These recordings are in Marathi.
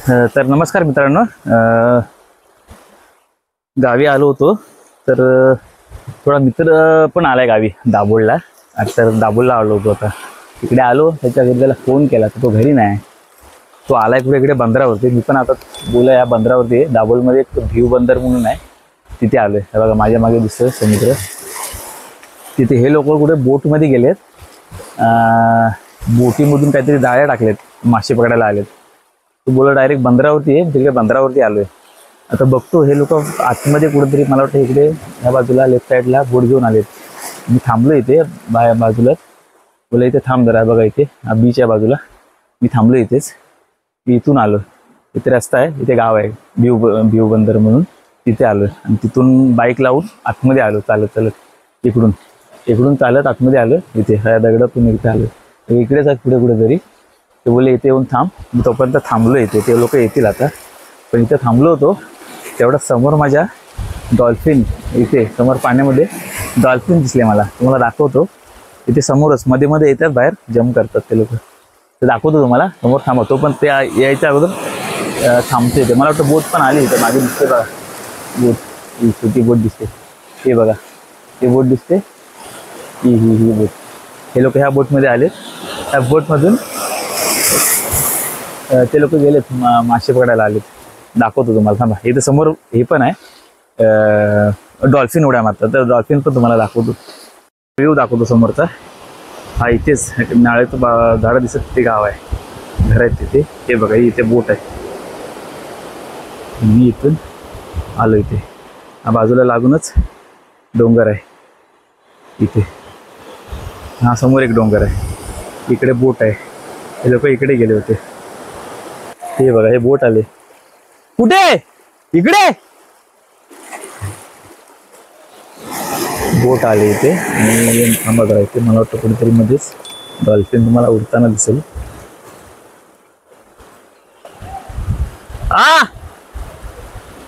तर नमस्कार मित्रांनो, गावी आलो होतो. तर थोडा मित्र पण आलाय गावी दाभोळला. तर दाभोळला आलो होतो. आता इकडे आलो, त्याच्या घरी त्याला फोन केला तर तो घरी नाही. तो आलाय कुठे इकडे बंदरावरती. मी पण आता बोला या बंदरावरती दाभोळमध्ये एक व्ह्यू बंदर म्हणून आहे, तिथे आलोय. हे बघा माझ्या मागे दिसतोय समुद्र. तिथे हे लोक कुठे बोटमध्ये गेलेत, बोटीमधून काहीतरी जाळ्या टाकलेत, मासे पकडायला आलेत. तो बोला डायरेक्ट बंदरावरती आहे. तिकडे बंदरावरती आलोय. आता बघतो हे लोक आतमध्ये कुठेतरी, मला वाटतं इकडे ह्या बाजूला लेफ्ट साईडला बोट घेऊन आलेत. मी थांबलो इथे बाजूलाच. बोला इथे थांब जरा. बघा इथे बीच आहे बाजूला. मी थांबलो इथेच. मी इथून आलो. इथे रस्ता आहे, इथे गाव आहे भिव बंदर म्हणून. तिथे आलोय आणि तिथून बाईक लावून आतमध्ये आलो. चालत इकडून चालत आतमध्ये आलो. इथे ह्या दगडातून इथे आलो. इकडेच आहे पुढे कुठेतरी. ते बोलले इथे येऊन थांब. मी तोपर्यंत थांबलो इथे. ते लोक येतील आता. पण इथे थांबलो होतो तेवढा समोर माझ्या डॉल्फिन, इथे समोर पाण्यामध्ये डॉल्फिन दिसले मला. तुम्हाला दाखवतो. इथे समोरच मध्ये मध्ये येतात, बाहेर जम्प करतात ते लोक. ते दाखवतो तुम्हाला. समोर थांबवतो. पण ते यायच्या अगोदर थांबते ते. मला वाटतं बोट पण आली इथे मागे दिसते बघा. बोट, ही छोटी बोट दिसते. हे बघा, ते बोट दिसते. ही बोट. हे लोक ह्या बोटमध्ये आले. ह्या बोटमधून ते लोक गेलेत, मासे पकडायला आलेत. दाखवतो तुम्हाला. थांबा, इथं समोर हे पण आहे, डॉल्फिन उड्या मारतात. तर डॉल्फिन पण तुम्हाला दाखवतो. व्ह्यू दाखवतो समोरचा. हा इथेच नाळ्याचं झाडं दिसत, तिथे गाव आहे, घर आहेत तिथे. हे बघा, इथे बोट आहे. मी इथून आलो. इथे हा बाजूला लागूनच डोंगर आहे इथे. हा समोर एक डोंगर आहे, इकडे बोट आहे. हे लोक इकडे गेले होते. हे बघा, हे बोट आले. कुठे? इकडे बोट आले इथे. आणि थांबा जरा इथे. मला वाटतं कुठेतरी मध्येच डॉल्फिन तुम्हाला उडताना दिसेल.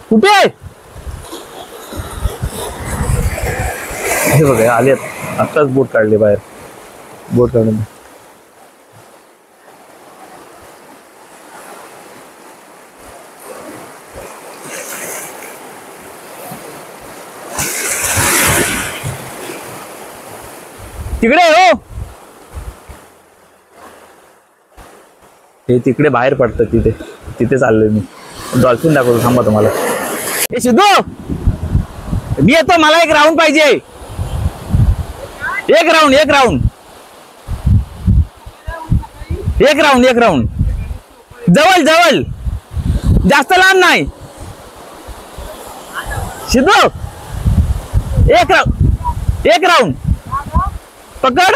कुठे? हे बघा आलेत. आत्ताच बोट काढले बाहेर. बोट काढून तिकडे हो. हे तिकडे बाहेर पडतं. तिथे चाललोय मी. डॉल्फिन दाखवतो. थांबा तुम्हाला. हे सिद्धू, मी येतो. मला एक राऊंड पाहिजे. एक राऊंड जवळ, जास्त लांब नाही. सिद्धू, एक राऊंड पकड.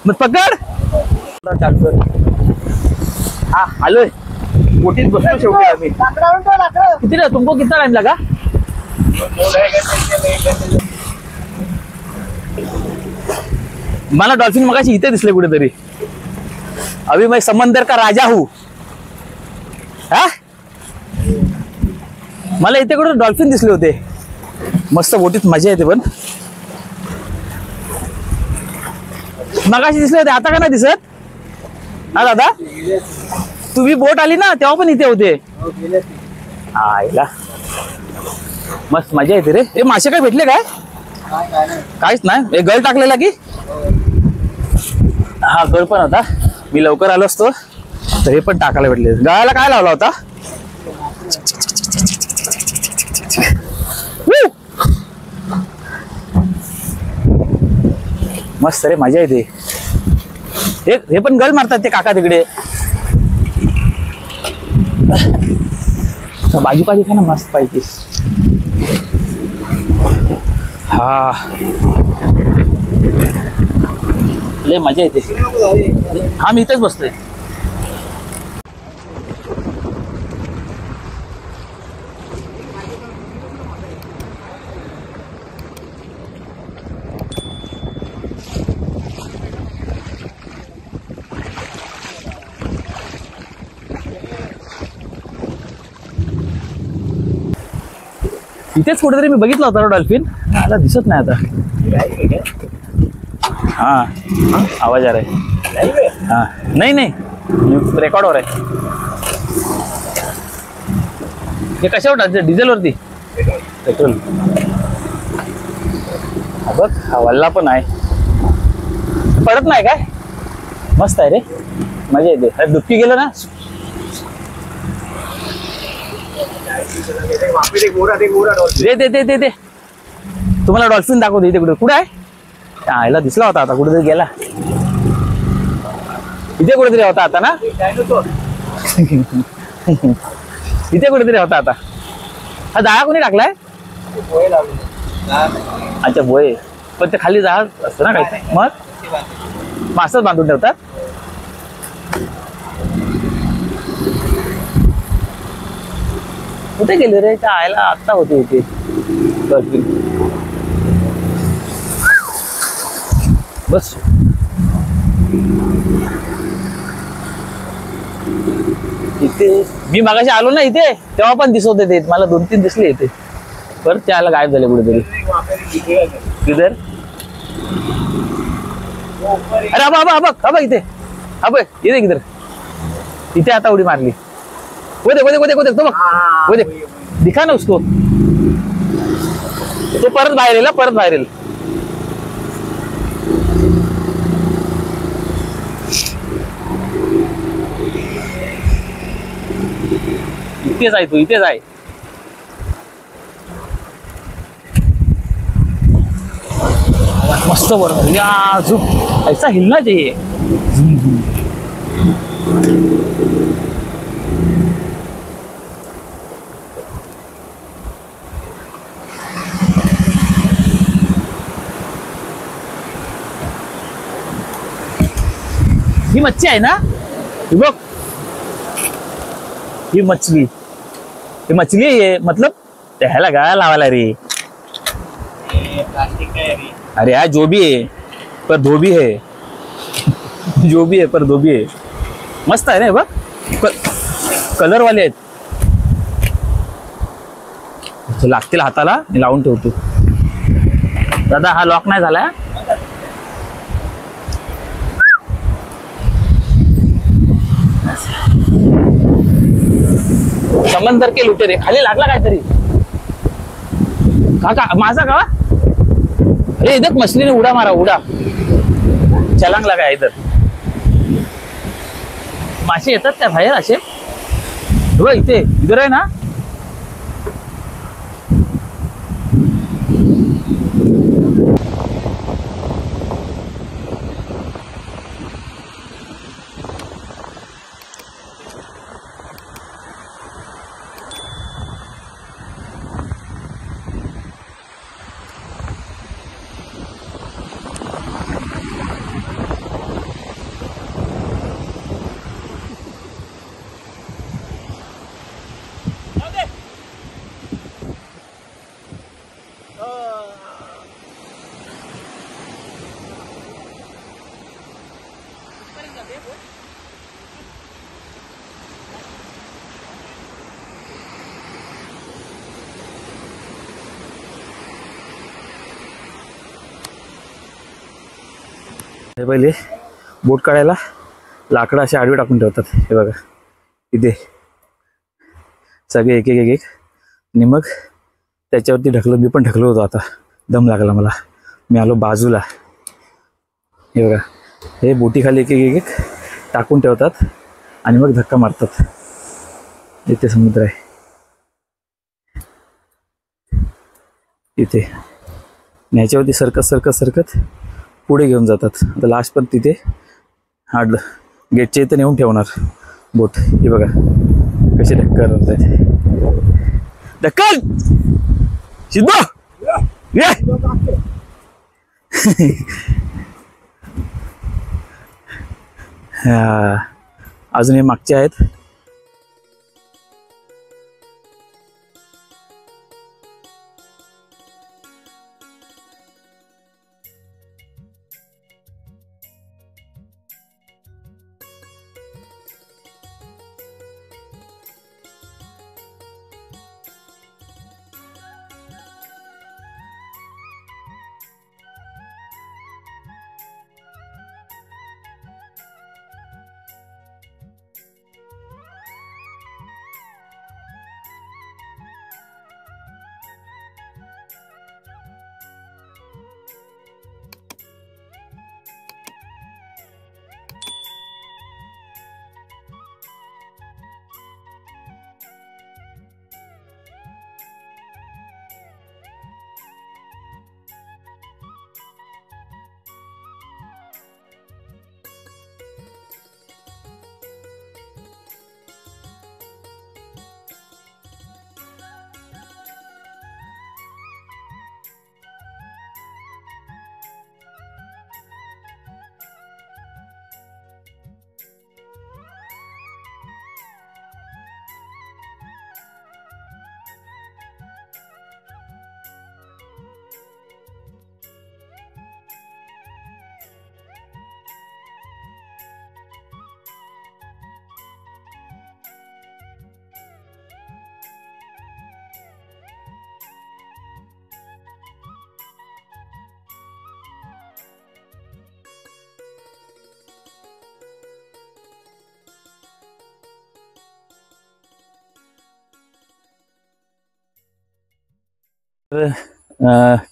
मग पकड. हा आलोय. बोटीत बसलो शेवटी आम्ही. किती रे तुमको कितना टाइम लगा? मला डॉल्फिन मगाशी इथे दिसले कुठेतरी. अभी मैं समंदर का राजा हूं. हा मला इथे कुठे डॉल्फिन दिसले होते. मस्त बोटीत मजा येते. पण मगाशी दिसले होते, आता का नाही दिसत? हा दादा, तुम्ही बोट आली ना तेव्हा पण इथे होते. आईला मस्त मजा येते रे. हे मासे काय भेटले काय? काहीच नाही. हे गळ टाकलेला की? हा गळ पण होता. मी लवकर आलो असतो तर हे पण टाकायला भेटले. गळाला काय लावला होता? मस्त रे, मजा येते. हे पण गळ मारतात ते काका तिकडे. बाजू का दिखा ना, मस्त पाहिजे. हा लय मजा येते. हा मी इथेच बसतोय. इथेच कुठेतरी मी बघितला होता डॉल्फिन. मला दिसत नाही आता. हाँ आवाज आ रहा है। हाँ नहीं नहीं रेकॉर्ड हो रहा है। हे कशावर टाकते? डिझेल वरती? पेट्रोल. बघ हा वल्ला पण आहे, पडत नाही काय? मस्त आहे रे, मजा येते. अरे डुबकी गेलं ना. दे दे दे दे दे, तुम्हाला डॉल्फिन दाखवतो इथे. कुठे आहे? याला दिसला होता आता, कुठेतरी गेला. इथे कुठेतरी होता आता ना. इथे कुठेतरी होता आता. हा जाळा कोणी टाकलाय? अच्छा बोय. पण ते खाली जाळ असतं ना काही, मग मासच बांधून ठेवतात. कुठे गेले रे? त्या आयला आत्ता होते इथे डॉल्फिन. बस इथे मी मागाशी आलो ना इथे, तेव्हा पण दिसत होते ते. मला 2-3 दिसले इथे, परत त्याला गायब झाले कुठेतरी. किधर? अरे हा बघ इथे. हा बघ इथे किधर? इथे आता उडी मारली. वो दे तो बघ. वो दे, दिखा ना उसको. तो परत बाहेर येईल, परत बाहेर येईल. इथेच आहे तू, इथेच आहे. मस्त बरोबर या झुक ऐसा हिलना चाहिए. ही मच्छी आहे ना, ही बघ. ही मछली आहे मतलब ह्याला गाळा लावायला रे. अरे यार जो भी है पर धोबी है. जो भी है पर धोबी है. मस्त आहे रे बघ, कलर वाले आहेत. लागतील हाताला, मी लावून ठेवतो. दादा हा लॉक नाही झाला. समंदर के लुटेरे. खाली लागला काहीतरी. काका माझा का? अरे इधर मछली ने उड़ा मारा, उड़ा छलांग लगा इधर. मासे येतात त्या बाहेर असे. इथे इधर आहे ना. हे पहिले बोट काढायला लाकडं असे आडवे टाकून ठेवतात. हे बघा इथे सगळे एक एक एक एक. आणि मग त्याच्यावरती ढकलत, मी पण ढकलो होतो. आता दम लागला मला, मी आलो बाजूला. हे बघा हे बोटीखाली एक एक एक टाकून ठेवतात आणि मग धक्का मारतात. इथे समुद्र आहे. इथे ह्याच्यावरती सरकत पुढे घेऊन जातात. आता लास्ट पण तिथे हा गेटच्या इथे नेऊन ठेवणार बोट. हे बघा कसे ढक्कन होतात. ढक्कन सिद्धू ये. अजून हे मागचे आहेत.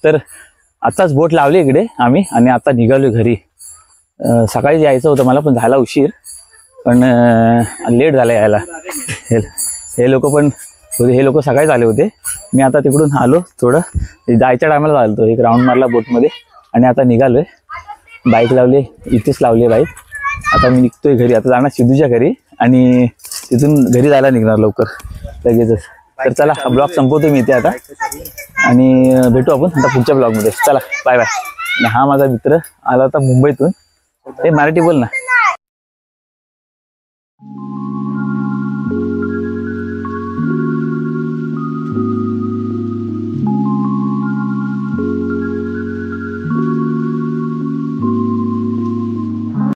तर आताच बोट लावली इकडे आम्ही आणि आता निघालो घरी. सकाळी यायचं होतं मला पण झाला उशीर, पण लेट झाला यायला. हे लोक पण हे लोक सकाळीच आले होते. मी आता तिकडून आलो, थोडं जायच्या टायमाला आलो, एक राऊंड मारला बोटमध्ये आणि आता निघालोय. बाईक लावली इथेच लावली बाईक. आता मी निघतोय घरी. आता जाणार सिद्धूच्या घरी आणि तिथून घरी जायला निघणार लवकर लगेचच. तर चला हा ब्लॉग संपवतो मी इथे आता आणि भेटू आपण आता पुढच्या ब्लॉगमध्ये. चला बाय बाय. हा माझा मित्र आला होता मुंबईतून. हे मराठी बोल ना.